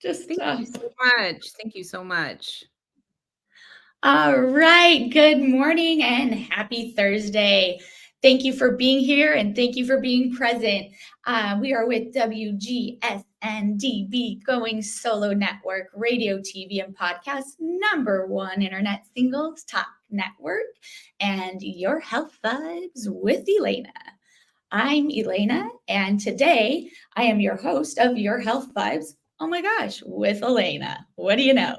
Just Thank you so much. Thank you so much. All right. Good morning and happy Thursday. Thank you for being here and thank you for being present. We are with WGSN-DB, Going Solo Network, radio, TV, and podcast, #1 internet singles talk network, and your health vibes with Elana. I'm Elana, and today I am your host of Your Health Vibes. Oh my gosh, with Elana. What do you know?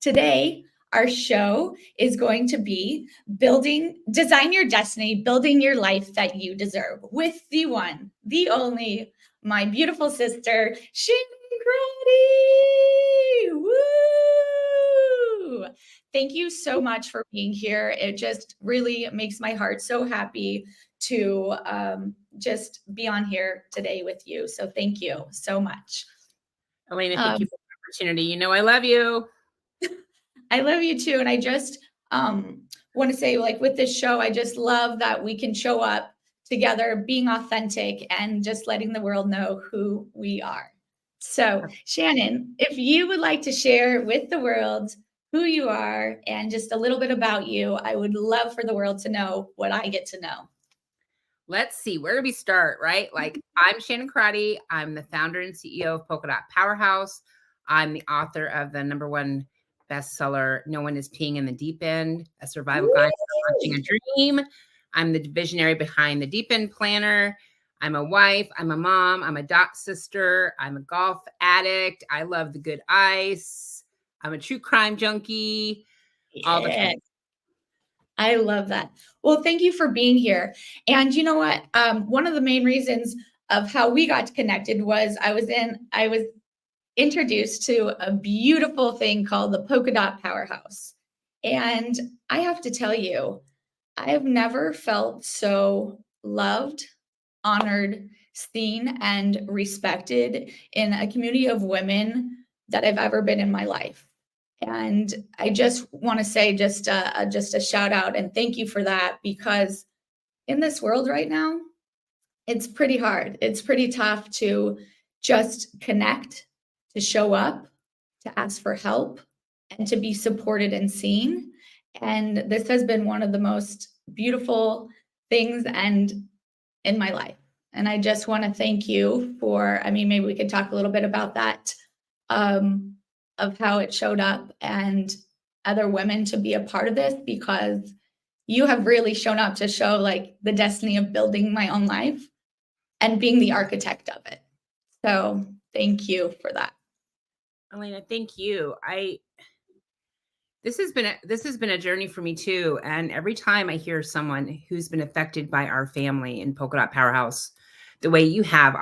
Today, our show is going to be design your destiny, building your life that you deserve with the one, the only, my beautiful sister, Shannon Crotty. Woo! Thank you so much for being here. It just really makes my heart so happy to just be on here today with you. So thank you so much. Elana, thank you for the opportunity. You know I love you. I love you too. And I just want to say, like, with this show, I just love that we can show up together, being authentic and just letting the world know who we are. So, Shannon, if you would like to share with the world who you are and just a little bit about you, I would love for the world to know what I get to know. Let's see, where do we start, right? Like, I'm Shannon Crotty. I'm the founder and CEO of Polka Powerhouse. I'm the author of the #1 bestseller, No One is Peeing in the Deep End, a survival guide for launching a dream. I'm the visionary behind the Deep End Planner. I'm a wife. I'm a mom. I'm a doc sister. I'm a golf addict. I love the good ice. I'm a true crime junkie. All the things. I love that. Well, thank you for being here. And you know what? One of the main reasons of how we got connected was I was introduced to a beautiful thing called the Polka Powerhouse. And I have to tell you, I have never felt so loved, honored, seen, and respected in a community of women that I've ever been in my life. And I just want to say just a shout out and thank you for that, because in this world right now, it's pretty hard. It's pretty tough to just connect, to show up, to ask for help, and to be supported and seen. And this has been one of the most beautiful things and in my life. And I just want to thank you for, I mean, maybe we could talk a little bit about that, of how it showed up and other women to be a part of this, because you have really shown up to show like the destiny of building my own life and being the architect of it. So thank you for that. Elana, thank you. This has been a journey for me too. And every time I hear someone who's been affected by our family in Polka Powerhouse, the way you have,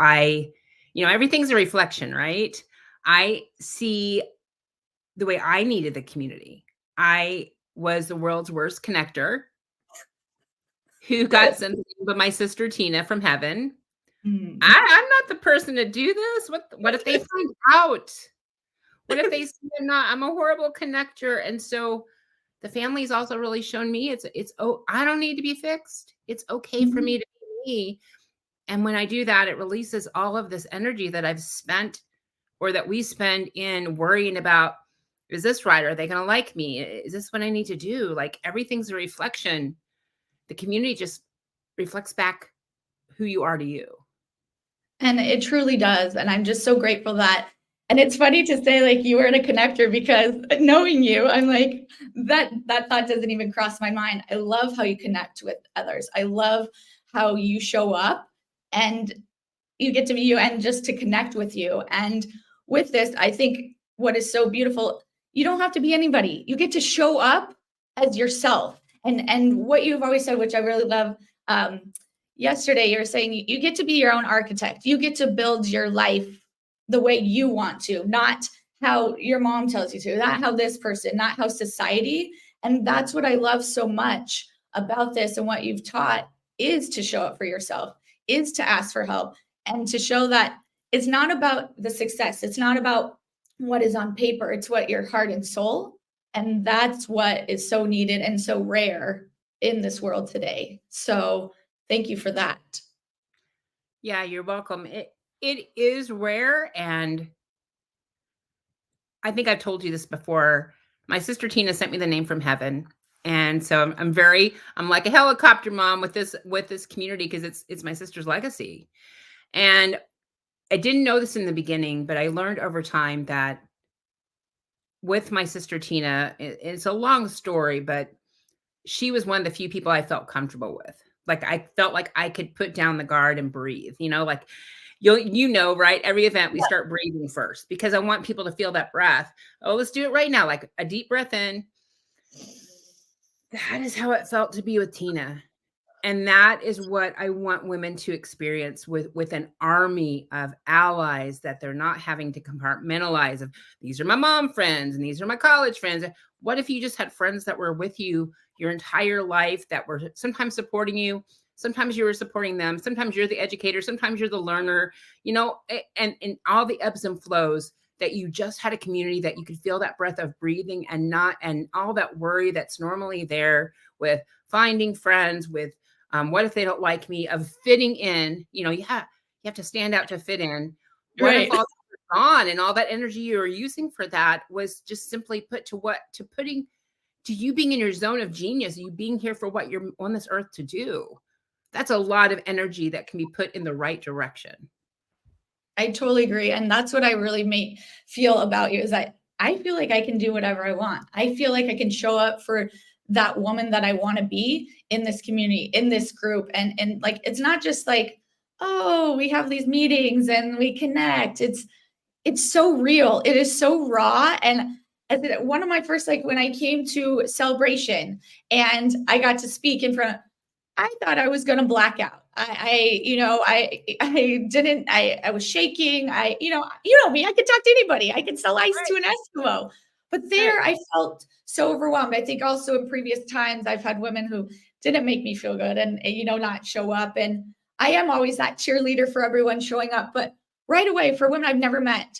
everything's a reflection, right? I see the way I needed the community. I was the world's worst connector who got something but my sister Tina from heaven. I'm not the person to do this. What if they find out? What if they see I'm a horrible connector? And so the family's also really shown me I don't need to be fixed. It's okay for me to be me. And when I do that, it releases all of this energy that I've spent or that we spend in worrying about, is this right? Are they going to like me? Is this what I need to do? Like, everything's a reflection. The community just reflects back who you are to you. And it truly does. And I'm just so grateful that, and it's funny to say like you weren't a connector, because knowing you, I'm like, that thought doesn't even cross my mind. I love how you connect with others. I love how you show up and you get to be you and just to connect with you. And with this, I think what is so beautiful, you don't have to be anybody. You get to show up as yourself. And what you've always said, which I really love, yesterday you were saying you get to be your own architect. You get to build your life the way you want to, not how your mom tells you to, not how this person, not how society. And that's what I love so much about this, and what you've taught is to show up for yourself, is to ask for help, and to show that it's not about the success. It's not about what is on paper. It's what your heart and soul. And that's what is so needed and so rare in this world today. So thank you for that. Yeah, you're welcome. It is rare, and I think I've told you this before. My sister Tina sent me the name from heaven. And so I'm like a helicopter mom with this community because it's my sister's legacy. And I didn't know this in the beginning, but I learned over time that with my sister Tina, it's a long story, but she was one of the few people I felt comfortable with. Like I felt like I could put down the guard and breathe, like right? Every event we start breathing first because I want people to feel that breath. Oh, let's do it right now. Like a deep breath in. That is how it felt to be with Tina. And that is what I want women to experience with an army of allies, that they're not having to compartmentalize of these are my mom friends and these are my college friends. What if you just had friends that were with you your entire life, that were sometimes supporting you, sometimes you were supporting them, sometimes you're the educator, sometimes you're the learner, and all the ebbs and flows, that you just had a community that you could feel that breath of breathing and all that worry that's normally there with finding friends, with what if they don't like me, of fitting in, you have to stand out to fit in. What if all that was gone and all that energy you were using for that was just simply put to you being in your zone of genius, you being here for what you're on this earth to do? That's a lot of energy that can be put in the right direction. I totally agree. And that's what I really feel about you, is that I feel like I can do whatever I want. I feel like I can show up for that woman that I want to be in this community, in this group. And like, it's not just like, oh, we have these meetings and we connect. It's so real. It is so raw. And one of my first, like when I came to Celebration and I got to speak in front of, I thought I was going to black out. I didn't, I was shaking. You know me, I could talk to anybody. I could sell ice to an Eskimo, but there I felt so overwhelmed. I think also in previous times I've had women who didn't make me feel good and, not show up. And I am always that cheerleader for everyone showing up. But right away, for women I've never met,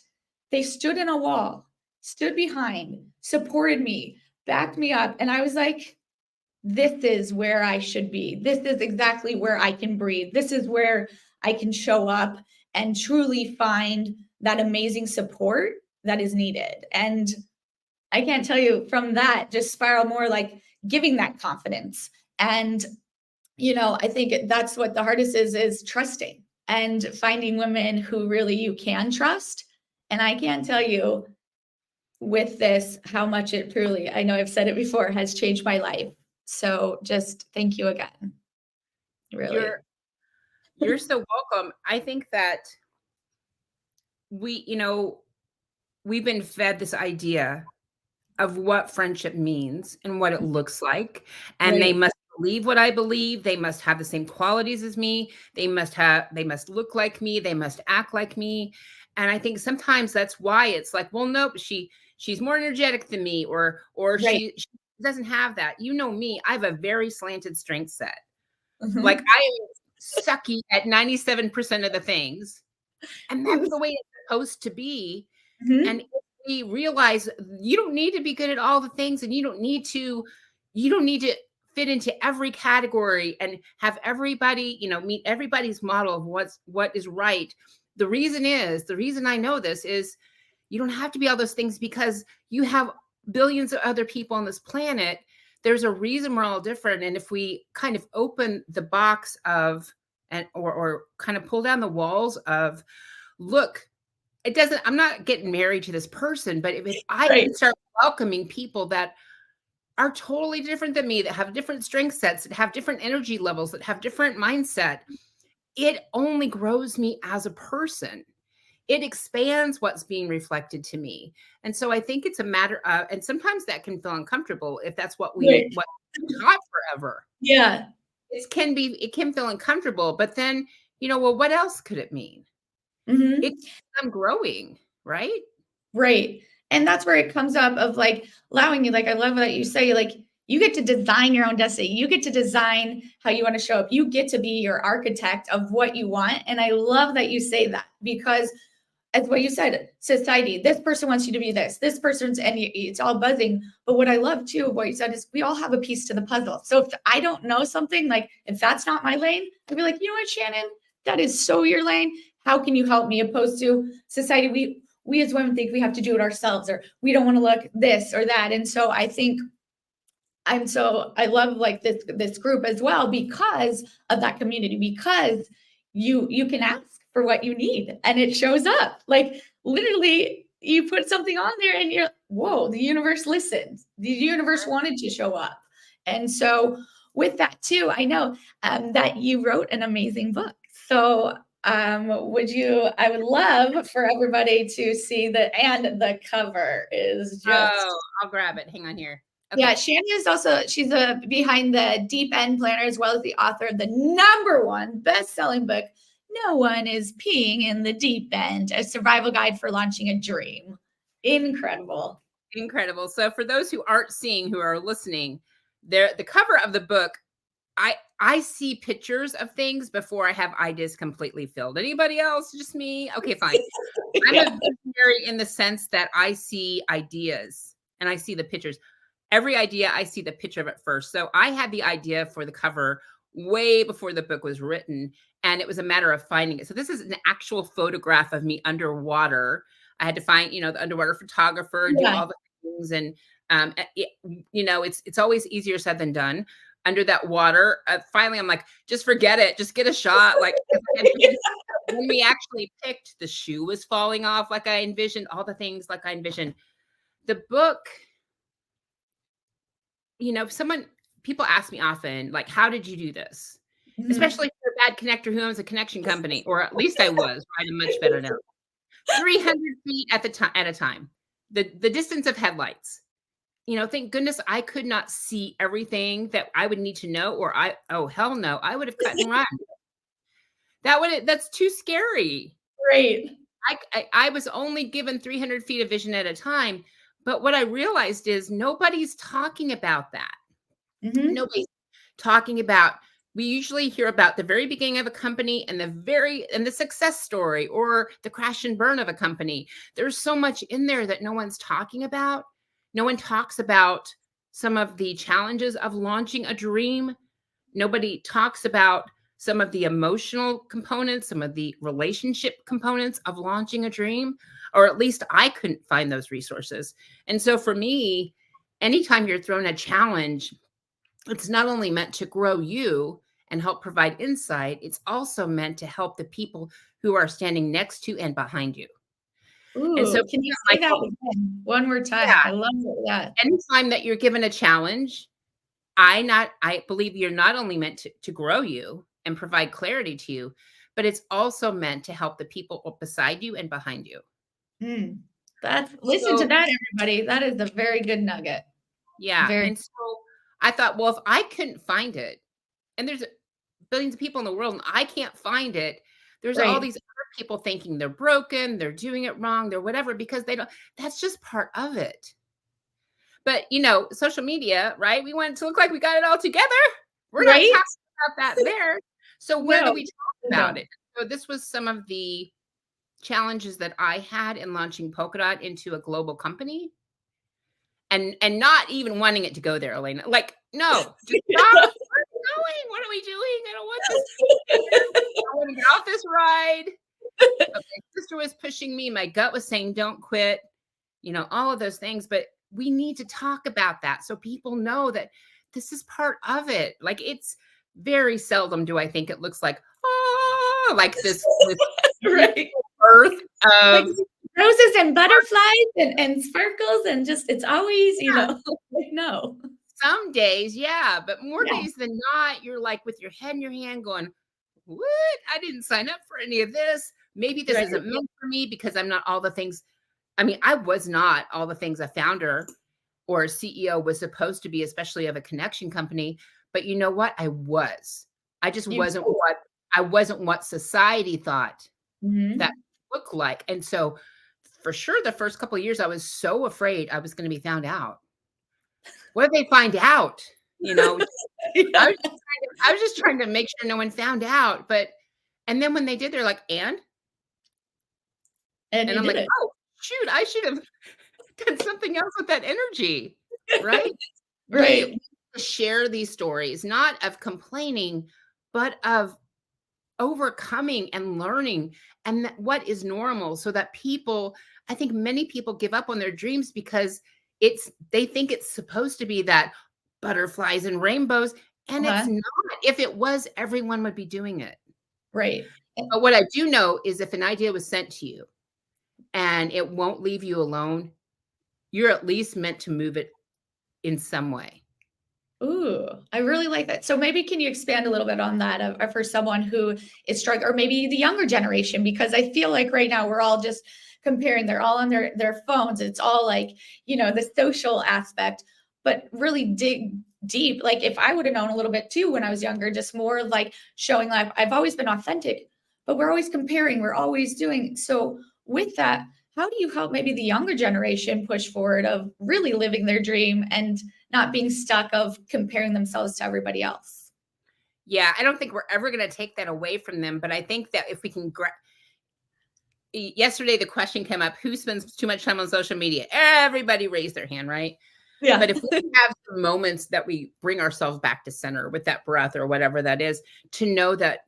they stood in a wall, stood behind, supported me, backed me up. And I was like, this is where I should be. This is exactly where I can breathe. This is where I can show up and truly find that amazing support that is needed. And I can't tell you, from that just spiral more, like giving that confidence. And, I think that's what the hardest is trusting and finding women who really you can trust. And I can't tell you with this how much it truly, I know I've said it before, has changed my life. So just thank you again. Really. You're so welcome. I think that we've been fed this idea of what friendship means and what it looks like. And They must believe what I believe. They must have the same qualities as me. They must look like me. They must act like me. And I think sometimes that's why it's like, well, nope, she's more energetic than me, or she doesn't have that. You know me, I have a very slanted strength set. Mm-hmm. Like I am sucky at 97% of the things. And that's the way it's supposed to be. Mm-hmm. And if we realize you don't need to be good at all the things, and you don't need to fit into every category and have everybody, meet everybody's model of what is right. The reason I know this is you don't have to be all those things, because you have billions of other people on this planet. There's a reason we're all different. And if we kind of open the box of, or kind of pull down the walls of, look, I'm not getting married to this person, but if I can start welcoming people that are totally different than me, that have different strength sets, that have different energy levels, that have different mindset, it only grows me as a person. It expands what's being reflected to me. And so I think it's a matter of, and sometimes that can feel uncomfortable if that's what we taught forever. Yeah. It can feel uncomfortable, but then, well, what else could it mean? Mm-hmm. I'm growing, right? Right. And that's where it comes up of like allowing you, like, I love that you say, like, you get to design your own destiny. You get to design how you want to show up. You get to be your architect of what you want. And I love that you say that, because as what you said, society, this person wants you to be this person's, and it's all buzzing. But what I love too, what you said, is we all have a piece to the puzzle. So if I don't know something, like if that's not my lane, I'd be like, you know what, Shannon, that is so your lane. How can you help me? Opposed to society, we as women think we have to do it ourselves, or we don't want to look this or that. And so I think I love like this group as well because of that community, because you can ask for what you need and it shows up. Like literally you put something on there and you're, whoa, the universe listened. The universe wanted to show up. And so with that too, I know that you wrote an amazing book. So I would love for everybody to see and the cover is just. Oh, I'll grab it. Hang on here. Okay. Yeah, Shannon is also, she's behind the Deep End Planner, as well as the author of the #1 best-selling book, No One is Peeing in the Deep End, a survival guide for launching a dream. Incredible. Incredible. So for those who aren't seeing, who are listening, the cover of the book, I see pictures of things before I have ideas completely filled. Anybody else? Just me? Okay, fine. I'm a visionary in the sense that I see ideas and I see the pictures. Every idea, I see the picture of it first. So I had the idea for the cover way before the book was written, and it was a matter of finding it. So this is an actual photograph of me underwater. I had to find, the underwater photographer, do all the things. And, it's always easier said than done. Under that water, finally, I'm like, just forget it. Just get a shot. Like when we actually picked, the shoe was falling off like I envisioned, all the things like I envisioned. The book, people ask me often, like, how did you do this? Mm-hmm. Especially for a bad connector who owns a connection company, or at least I was, right? I'm much better now. 300 feet at a time, the distance of headlights. Thank goodness I could not see everything that I would need to know, or oh, hell no, I would have cut and run. That's too scary. Right. I was only given 300 feet of vision at a time. But what I realized is nobody's talking about that. Mm-hmm. Nobody's talking about, we usually hear about the very beginning of a company and the success story or the crash and burn of a company. There's so much in there that no one's talking about. No one talks about some of the challenges of launching a dream. Nobody talks about some of the emotional components, some of the relationship components of launching a dream, or at least I couldn't find those resources. And so for me, anytime you're thrown a challenge, it's not only meant to grow you and help provide insight, it's also meant to help the people who are standing next to and behind you. Ooh, and so can you say that again one more time? Yeah. I love that. Anytime that you're given a challenge, I believe you're not only meant to grow you and provide clarity to you, but it's also meant to help the people beside you and behind you. Listen to that, everybody. That is a very good nugget. Yeah. And so I thought, well, if I couldn't find it, and there's billions of people in the world and I can't find it, there's all these other people thinking they're broken, they're doing it wrong, they're whatever, because that's just part of it. But, social media, right? We want it to look like we got it all together. We're not talking about that there. So where do we talk about it? So this was some of the challenges that I had in launching Polka Dot into a global company. And not even wanting it to go there, Elana. Like, no, just stop. Where are we going? What are we doing? I don't want this. I want to get off this ride. But my sister was pushing me. My gut was saying, don't quit. All of those things. But we need to talk about that so people know that this is part of it. Like, it's very seldom do I think it looks like, like this birth of roses and butterflies and sparkles and just, it's always, no. Some days, yeah, but more days than not, you're like with your head in your hand going, what? I didn't sign up for any of this. Maybe this isn't meant for me because I'm not all the things. I mean, I was not all the things a founder or a CEO was supposed to be, especially of a connection company. But you know what? I was. I just wasn't what society thought that looked like. And so for sure, the first couple of years, I was so afraid I was going to be found out. What if they find out? I was just trying to make sure no one found out. And then when they did, they're like, and I'm like, oh, shoot, I should have done something else with that energy. Right. Right. To share these stories, not of complaining, but of overcoming and learning and what is normal, so that people, I think many people give up on their dreams because they think it's supposed to be that butterflies and rainbows, and it's not. If it was, everyone would be doing it. Right. But what I do know is if an idea was sent to you and it won't leave you alone, you're at least meant to move it in some way. Ooh, I really like that. So maybe can you expand a little bit on that for someone who is struggling, or maybe the younger generation? Because I feel like right now we're all just comparing. They're all on their phones. It's all like, the social aspect, but really dig deep. Like if I would have known a little bit too when I was younger, just more like showing life. I've always been authentic, but we're always comparing. We're always doing. So with that, how do you help maybe the younger generation push forward of really living their dream and not being stuck of comparing themselves to everybody else? Yeah, I don't think we're ever going to take that away from them. But I think that if we can yesterday, the question came up, who spends too much time on social media? Everybody raised their hand, right? Yeah. But if we have some moments that we bring ourselves back to center with that breath or whatever that is, to know that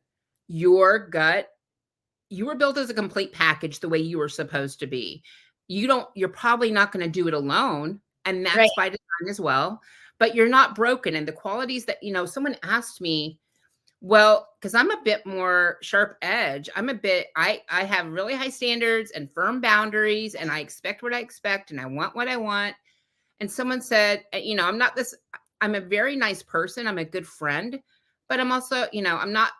your gut, you were built as a complete package the way you were supposed to be. You're probably not going to do it alone. And that's by design as well. But you're not broken. And the qualities that, someone asked me, well, because I'm a bit more sharp edge. I have really high standards and firm boundaries, and I expect what I expect, and I want what I want. And someone said, I'm a very nice person. I'm a good friend, but I'm also, I'm not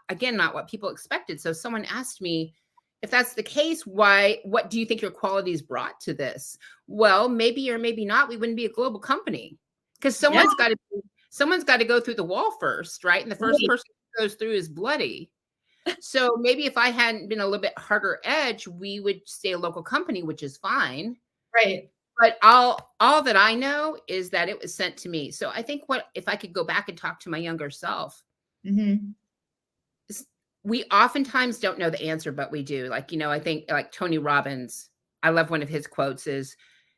what people expected. So someone asked me, if that's the case, what do you think your qualities brought to this? Well, maybe or maybe not, we wouldn't be a global company because someone's got to go through the wall first, right? And the first person who goes through is bloody. So maybe if I hadn't been a little bit harder edge, we would stay a local company, which is fine. Right. But all that I know is that it was sent to me. So I think if I could go back and talk to my younger self, we oftentimes don't know the answer, but we do. Like, I think like Tony Robbins, I love one of his quotes is,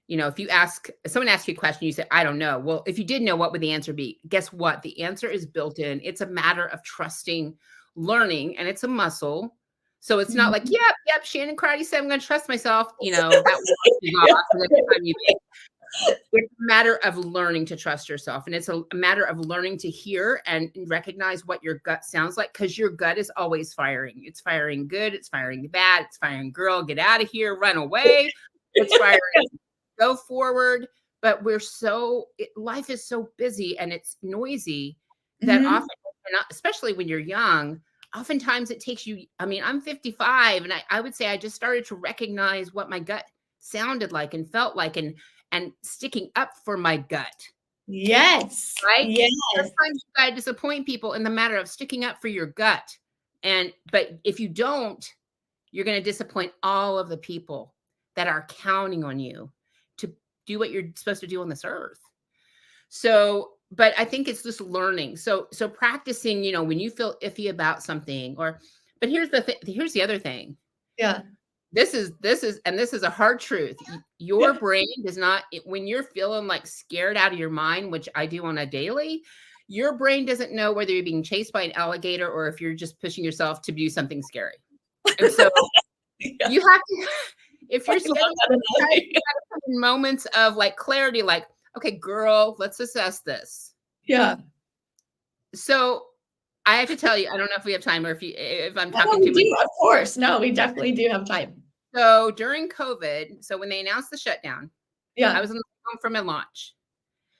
if someone asks you a question, you say, I don't know. Well, if you did know, what would the answer be? Guess what? The answer is built in. It's a matter of trusting, learning, and it's a muscle. So it's not like, yep, Shannon Crotty said I'm going to trust myself. That it's a matter of learning to trust yourself. And it's a matter of learning to hear and recognize what your gut sounds like, because your gut is always firing. It's firing good. It's firing bad. It's firing girl, get out of here, run away. It's firing go forward. But life is so busy and it's noisy that often, especially when you're young, oftentimes it takes you, I'm 55 and I would say I just started to recognize what my gut sounded like and felt like and sticking up for my gut. Yes. Right? Yes. Sometimes you gotta disappoint people in the matter of sticking up for your gut. But if you don't, you're going to disappoint all of the people that are counting on you to do what you're supposed to do on this earth. So, but I think it's just learning. So practicing, when you feel iffy about something but here's the other thing. Yeah. This is a hard truth. Your brain does not, when you're feeling like scared out of your mind, which I do on a daily, your brain doesn't know whether you're being chased by an alligator or if you're just pushing yourself to do something scary. And so you have to, if you're in moments of like clarity, like, okay, girl, let's assess this. Yeah. So I have to tell you, I don't know if we have time or if I'm talking too much. Of course. No, we definitely do have time. So during COVID, so when they announced the shutdown, I was on the phone for my launch.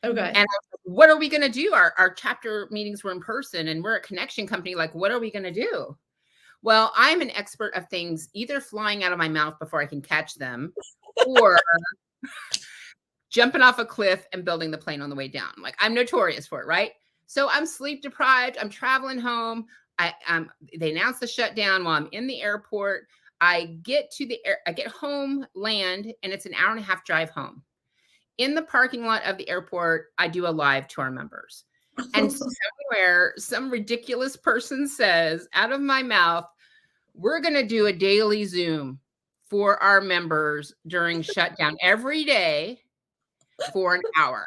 Okay. And I was like, what are we going to do? Our chapter meetings were in person and we're a connection company. Like, what are we going to do? Well, I'm an expert of things either flying out of my mouth before I can catch them or jumping off a cliff and building the plane on the way down. Like, I'm notorious for it, right? So I'm sleep deprived. I'm traveling home. They announced the shutdown while I'm in the airport. I get home, land, and it's an hour and a half drive home. In the parking lot of the airport, I do a live to our members. And somewhere, some ridiculous person says out of my mouth, we're going to do a daily Zoom for our members during shutdown every day for an hour.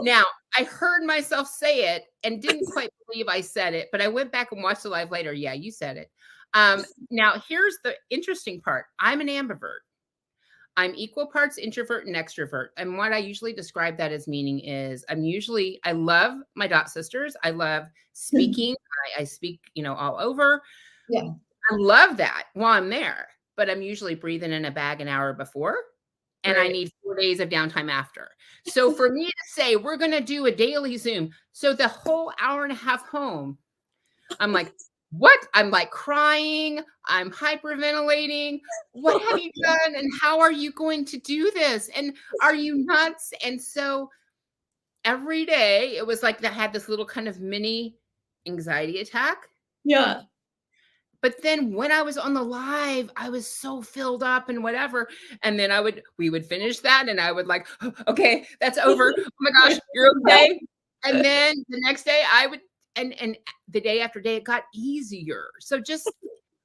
Now, I heard myself say it and didn't quite believe I said it, but I went back and watched the live later. Yeah, you said it. Now, here's the interesting part. I'm an ambivert. I'm equal parts introvert and extrovert. And what I usually describe that as meaning is I love my dot sisters. I love speaking. I speak, all over. Yeah. I love that while I'm there, but I'm usually breathing in a bag an hour before, and I Right. need 4 days of downtime after. So for me to say, we're going to do a daily Zoom. So the whole hour and a half home, I'm like, what? I'm like crying. I'm hyperventilating. What have you done? And how are you going to do this? And are you nuts? And so every day it was like I had this little kind of mini anxiety attack. Yeah. But then when I was on the live, I was so filled up and whatever. And then we would finish that and I would like, "Oh, okay, that's over. Oh my gosh, you're okay." And then the next day I would, and the day after day, it got easier. So just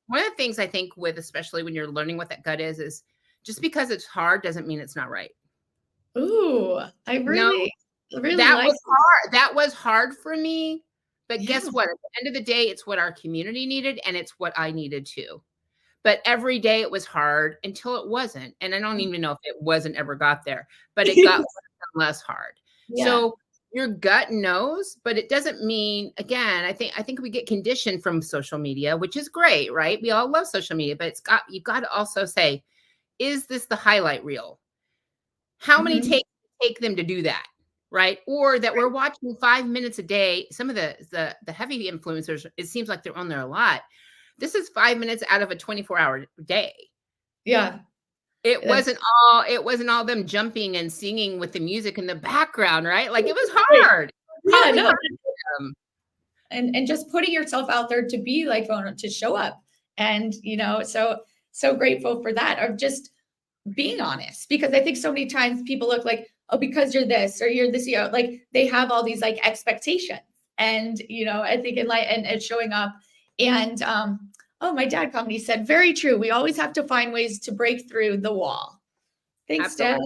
one of the things I think with, especially when you're learning what that gut is just because it's hard doesn't mean it's not right. Ooh, I No, really that like was hard. That was hard for me. But Yeah. guess what? At the end of the day, it's what our community needed and it's what I needed too. But every day it was hard until it wasn't. And I don't even know if it wasn't ever got there, but it got less hard. Yeah. So your gut knows, but it doesn't mean, again, I think we get conditioned from social media, which is great, right? We all love social media, but you've got to also say, is this the highlight reel? How many Mhm. take them to do that? Right? Or that we're watching 5 minutes a day. Some of the heavy influencers, it seems like they're on there a lot. This is 5 minutes out of a 24-hour day. Yeah. It wasn't all them jumping and singing with the music in the background, right? Like it was hard. Yeah, Probably no. hard for them. And just putting yourself out there to be like vulnerable, to show up. And so grateful for that, of just being honest, because I think so many times people look like, oh, because you're this or you're this, like they have all these like expectations. And I think in light and showing up. And oh, my dad called me, he said, very true. We always have to find ways to break through the wall. Thanks, Dad.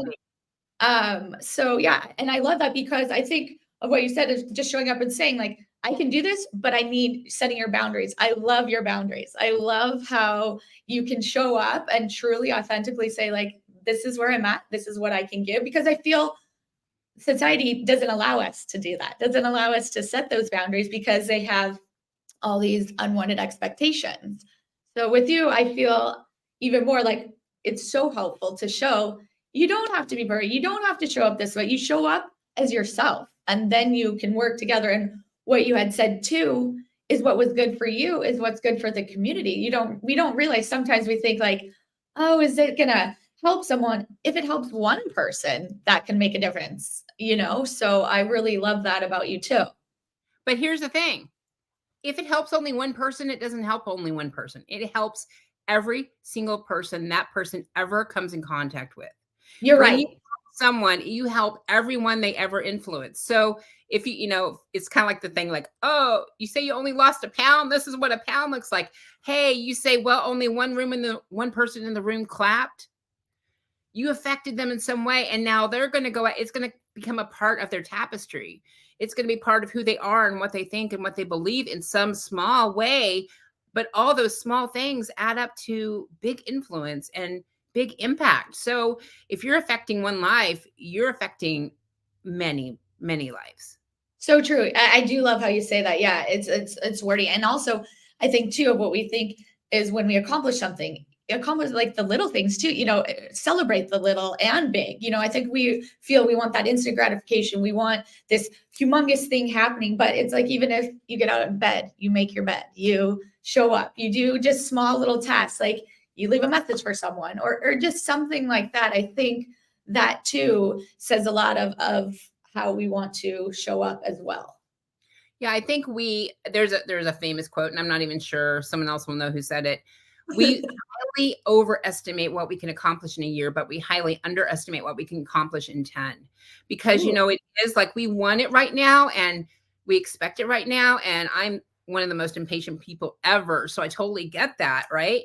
Absolutely. So yeah, and I love that, because I think of what you said is just showing up and saying like, I can do this, but I need setting your boundaries. I love your boundaries. I love how you can show up and truly authentically say like, this is where I'm at. This is what I can give, because I feel society doesn't allow us to do that. Doesn't allow us to set those boundaries because they have all these unwanted expectations. So with you, I feel even more like it's so helpful to show you don't have to be buried. You don't have to show up this way. You show up as yourself, and then you can work together. And what you had said too is what was good for you is what's good for the community. We don't realize, sometimes we think like, oh, is it gonna help someone? If it helps one person, that can make a difference, So I really love that about you too. But here's the thing. If it helps only one person, it doesn't help only one person. It helps every single person that person ever comes in contact with. You're When right. you help someone, you help everyone they ever influence. So if it's kind of like the thing like, oh, you say you only lost a pound. This is what a pound looks like. Hey, you say, well, only one person in the room clapped. You affected them in some way. And now they're going to go out. It's going to become a part of their tapestry. It's going to be part of who they are and what they think and what they believe in some small way. But all those small things add up to big influence and big impact. So if you're affecting one life, you're affecting many, many lives. So true. I do love how you say that. Yeah, it's wordy. And also, I think too of what we think is when we accomplish something, accomplish like the little things too, celebrate the little and big. I think we feel we want that instant gratification. We want this humongous thing happening, but it's like, even if you get out of bed, you make your bed, you show up, you do just small little tasks, like you leave a message for someone or just something like that. I think that too says a lot of how we want to show up as well. Yeah, I think there's a famous quote, and I'm not even sure, someone else will know who said it. We highly overestimate what we can accomplish in a year, but we highly underestimate what we can accomplish in 10. Because it is like we want it right now and we expect it right now. And I'm one of the most impatient people ever. So I totally get that, right?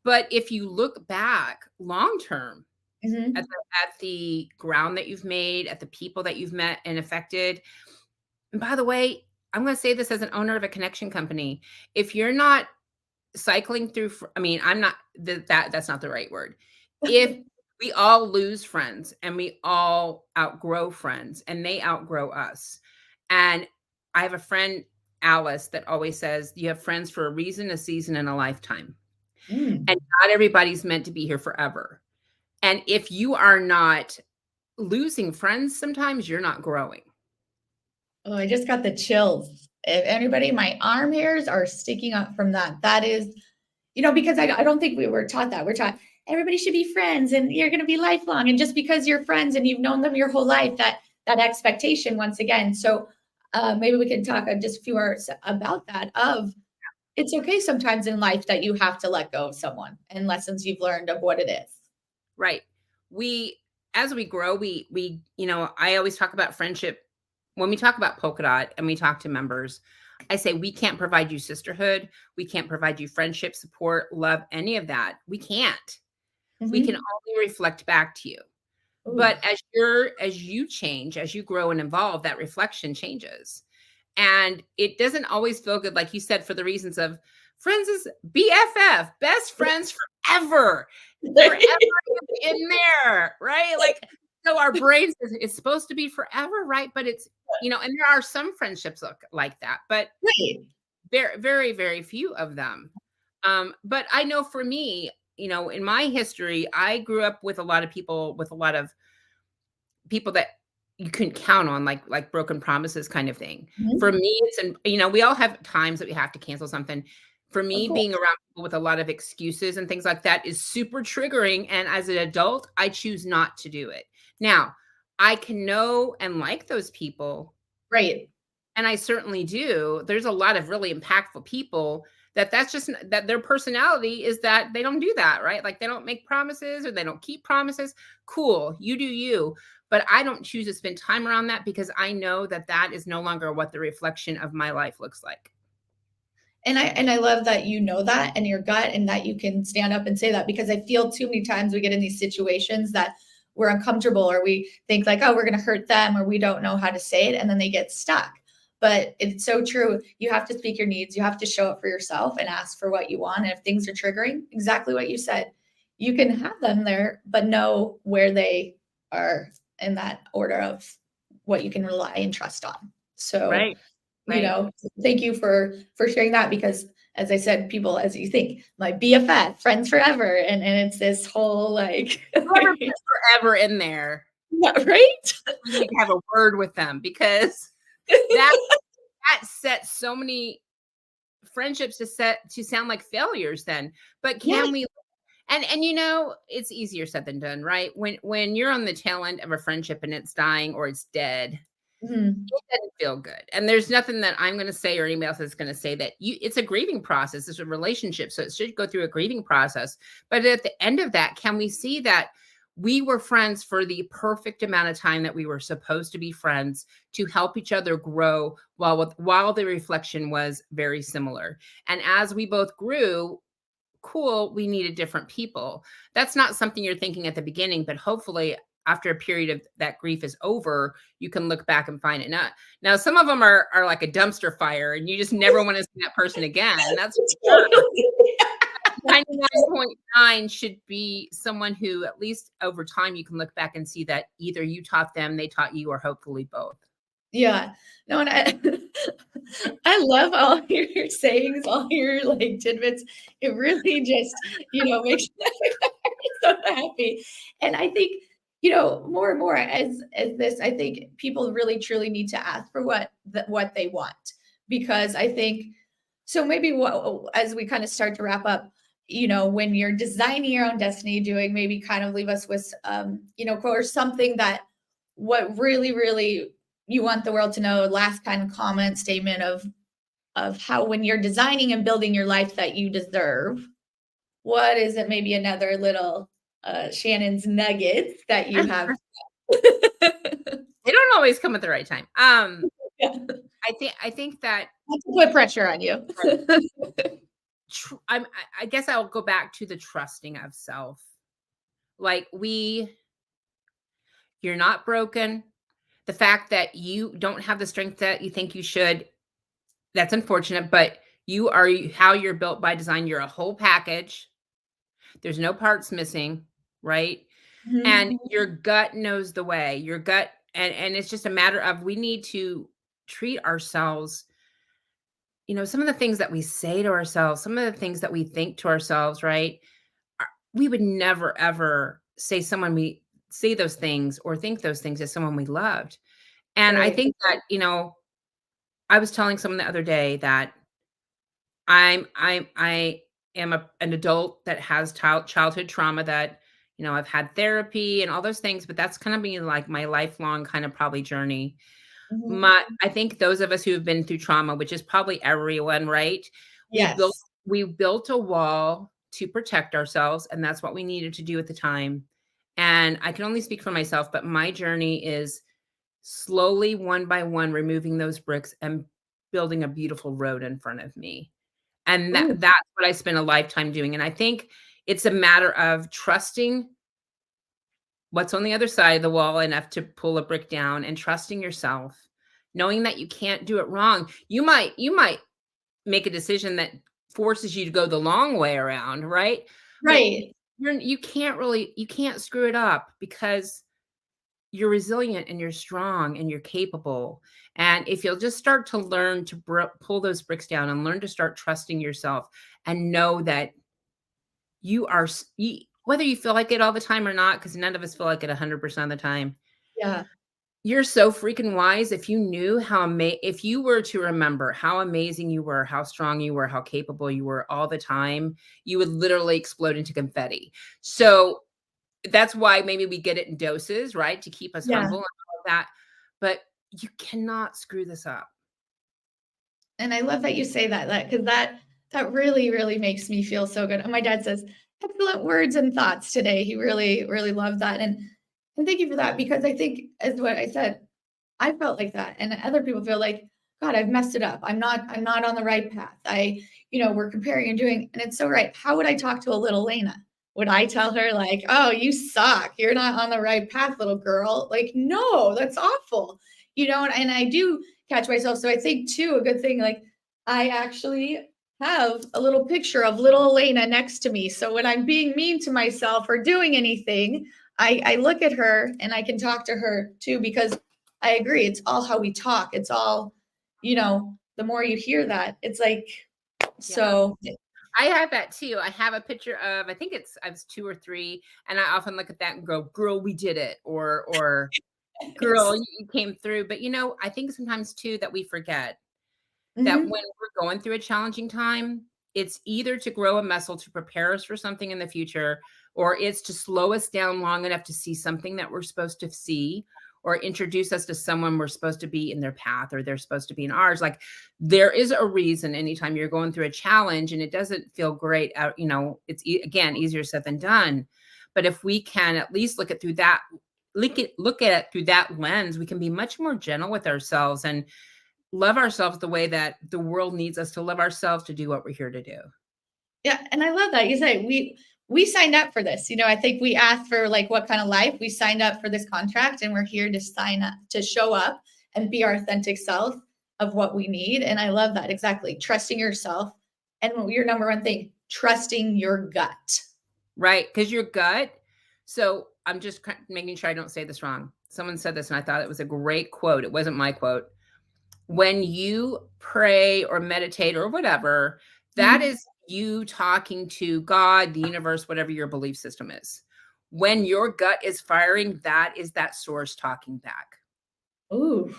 But if you look back long term, Mhm. at the ground that you've made, at the people that you've met and affected. And by the way, I'm going to say this as an owner of a connection company. If you're not cycling through, I'm not, that's not the right word. If We all lose friends and we all outgrow friends and they outgrow us. And I have a friend, Alice, that always says, you have friends for a reason, a season, and a lifetime. Mm. And not everybody's meant to be here forever. And if you are not losing friends, sometimes you're not growing. Oh, I just got the chills. If anybody, my arm hairs are sticking up from that. That is, because I don't think we were taught that. We're taught everybody should be friends and you're going to be lifelong. And just because you're friends and you've known them your whole life, that expectation once again. So maybe we can talk just a few hours about that of it's okay sometimes in life that you have to let go of someone and lessons you've learned of what it is. Right. As we grow, I always talk about friendship. When we talk about Polka Dot and we talk to members, I say, we can't provide you sisterhood. We can't provide you friendship, support, love, any of that. We can't. We can only reflect back to you. Ooh. But as you change, as you grow and evolve, that reflection changes. And it doesn't always feel good, like you said, for the reasons of friends is BFF, best friends forever. Forever in there, right? Like, so our brains it's supposed to be forever, right? But it's, and there are some friendships like that, but very, very, very few of them. But I know for me, in my history, I grew up with a lot of people that you couldn't count on, like broken promises kind of thing. For me, we all have times that we have to cancel something. For me, being around people with a lot of excuses and things like that is super triggering. And as an adult, I choose not to do it. Now, I can know and like those people. Right. And I certainly do. There's a lot of really impactful people that's just that their personality is that they don't do that, right? Like they don't make promises or they don't keep promises. Cool. You do you. But I don't choose to spend time around that because I know that is no longer what the reflection of my life looks like. And I love that you know that in your gut and that you can stand up and say that, because I feel too many times we get in these situations that we're uncomfortable or we think like, oh, we're going to hurt them or we don't know how to say it and then they get stuck. But it's so true. You have to speak your needs. You have to show up for yourself and ask for what you want. And if things are triggering, exactly what you said, you can have them there, but know where they are in that order of what you can rely and trust on. So, right. Thank you for sharing that, because as I said, people, as you think, my BFF, friends forever. And it's this whole like forever in there. Yeah, right? You need to have a word with them because that sets so many friendships to sound like failures then. But can we and it's easier said than done, right? When you're on the tail end of a friendship and it's dying or it's dead, it doesn't feel good. And there's nothing that I'm going to say or anybody else is going to say that it's a grieving process. It's a relationship. So it should go through a grieving process. But at the end of that, can we see that we were friends for the perfect amount of time that we were supposed to be friends to help each other grow while the reflection was very similar. And as we both grew, cool, we needed different people. That's not something you're thinking at the beginning, but hopefully after a period of that grief is over, you can look back and find it. Now, some of them are like a dumpster fire and you just never want to see that person again. That's sure. 99.9 should be someone who at least over time you can look back and see that either you taught them, they taught you, or hopefully both. Yeah. No, and I love all your sayings, all your like tidbits. It really just, makes me so happy. And I think, more and more as this, I think people really truly need to ask for what they want, because I think so. Maybe as we kind of start to wrap up, when you're designing your own destiny, doing maybe kind of leave us with, or something that what really, really you want the world to know, last kind of comment statement of how when you're designing and building your life that you deserve, what is it? Maybe another little Shannon's nuggets that you have. They don't always come at the right time. Yeah. I think that put pressure on you. I guess I'll go back to the trusting of self. Like you're not broken. The fact that you don't have the strength that you think you should, that's unfortunate, but you are how you're built by design. You're a whole package. There's no parts missing, right? And Mhm. your gut knows the way. Your gut, and it's just a matter of, we need to treat ourselves, some of the things that we say to ourselves, some of the things that we think to ourselves, right? We would never ever say those things or think those things as someone we loved. And I Right. think that, I was telling someone the other day that I am an adult that has childhood trauma, that, I've had therapy and all those things, but that's kind of been like my lifelong kind of probably journey. Mhm. I think those of us who have been through trauma, which is probably everyone, right? We built Yes. we built a wall to protect ourselves, and that's what we needed to do at the time. And I can only speak for myself, but my journey is slowly, one by one, removing those bricks and building a beautiful road in front of me. And Ooh, that's what I spent a lifetime doing. And I think it's a matter of trusting what's on the other side of the wall enough to pull a brick down, and trusting yourself, knowing that you can't do it wrong. You might make a decision that forces you to go the long way around, right? But right. you can't screw it up, because you're resilient and you're strong and you're capable. And if you'll just start to learn to pull those bricks down and learn to start trusting yourself, and know that whether you feel like it all the time or not, because none of us feel like it 100% of the time, Yeah. you're so freaking wise. If you knew if you were to remember how amazing you were, how strong you were, how capable you were all the time, you would literally explode into confetti. So that's why maybe we get it in doses, right? To keep us Yeah. humble and all of that. But you cannot screw this up. And I love that you say that because that really, really makes me feel so good. And my dad says, excellent words and thoughts today. He really, really loved that. And thank you for that, because I think, as what I said, I felt like that. And other people feel like, God, I've messed it up. I'm not on the right path. We're comparing and doing, and it's so right. How would I talk to a little Lena? Would I tell her like, oh, you suck. You're not on the right path, little girl? Like, no, that's awful. And I do catch myself. So I think too, a good thing, like I actually have a little picture of little Elena next to me. So when I'm being mean to myself or doing anything, I look at her and I can talk to her too, because I agree. It's all how we talk. It's all, the more you hear that, it's like, Yeah. so I have that too. I have a picture of, I was 2 or 3, and I often look at that and go, "Girl, we did it," or "Girl, you came through." But I think sometimes too that we forget that when Mhm. we're going through a challenging time, it's either to grow a muscle to prepare us for something in the future, or it's to slow us down long enough to see something that we're supposed to see, or introduce us to someone we're supposed to be in their path, or they're supposed to be in ours. Like, there is a reason anytime you're going through a challenge and it doesn't feel great out, it's again easier said than done. But if we can at least look at it through that lens, we can be much more gentle with ourselves and love ourselves the way that the world needs us to love ourselves to do what we're here to do. Yeah, and I love that. You say we signed up for this. I think we asked for like what kind of life. We signed up for this contract, and we're here to sign up, to show up and be our authentic self of what we need. And I love that. Exactly. Trusting yourself. And your number one thing, trusting your gut. Right? Because your gut. So I'm just making sure I don't say this wrong. Someone said this and I thought it was a great quote. It wasn't my quote. When you pray or meditate or whatever, that Mhm. is you talking to God, the universe, whatever your belief system is. When your gut is firing, that is that source talking back. Ooh.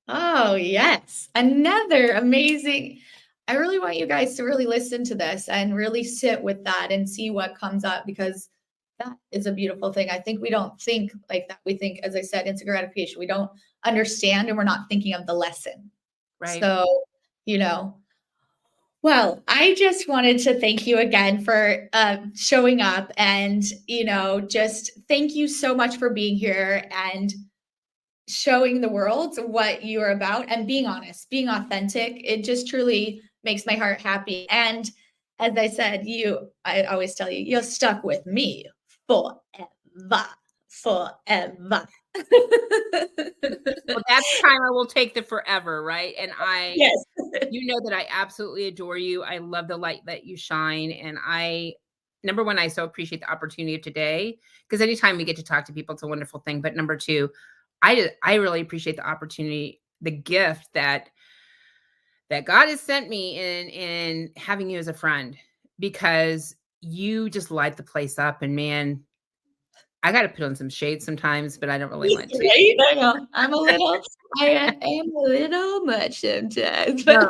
Oh, yes. Another amazing. I really want you guys to really listen to this and really sit with that and see what comes up, because that is a beautiful thing. I think we don't think like that. We think, as I said, instant gratification. We don't understand, and we're not thinking of the lesson. Right? So, you know, well, I just wanted to thank you again for showing up, and, just thank you so much for being here and showing the world what you're about and being honest, being authentic. It just truly makes my heart happy. And as I said, I always tell you, you're stuck with me forever, forever. Well, that's time I will take the forever, right? And Yes. you know that I absolutely adore you. I love the light that you shine. And I number one, I so appreciate the opportunity of today, because anytime we get to talk to people, it's a wonderful thing. But number two, I really appreciate the opportunity, the gift that God has sent me in having you as a friend, because you just light the place up. And man, I got to put on some shade sometimes, but I don't really want to. Right? I know. I am a little much sometimes. No,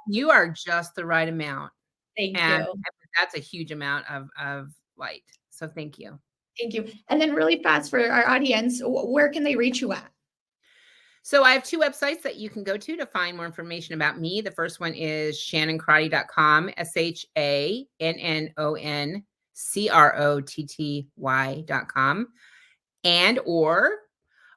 you are just the right amount. Thank And you. that's a huge amount of light. So thank you. Thank you. And then really fast for our audience, where can they reach you at? So I have 2 websites that you can go to find more information about me. The first one is shannoncrotty.com, ShannonCrotty.com, and or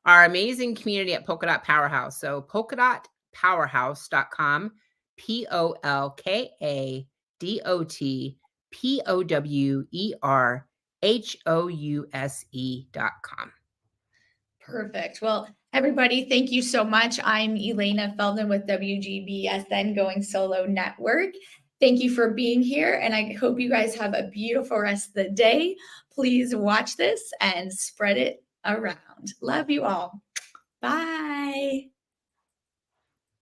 our amazing community at Polka Dot Powerhouse. So polkadotpowerhouse.com, polkadotpowerhouse.com. Perfect. Well, everybody, thank you so much. I'm Elana Feldman with WGBSN Going Solo Network. Thank you for being here, and I hope you guys have a beautiful rest of the day. Please watch this and spread it around. Love you all. Bye.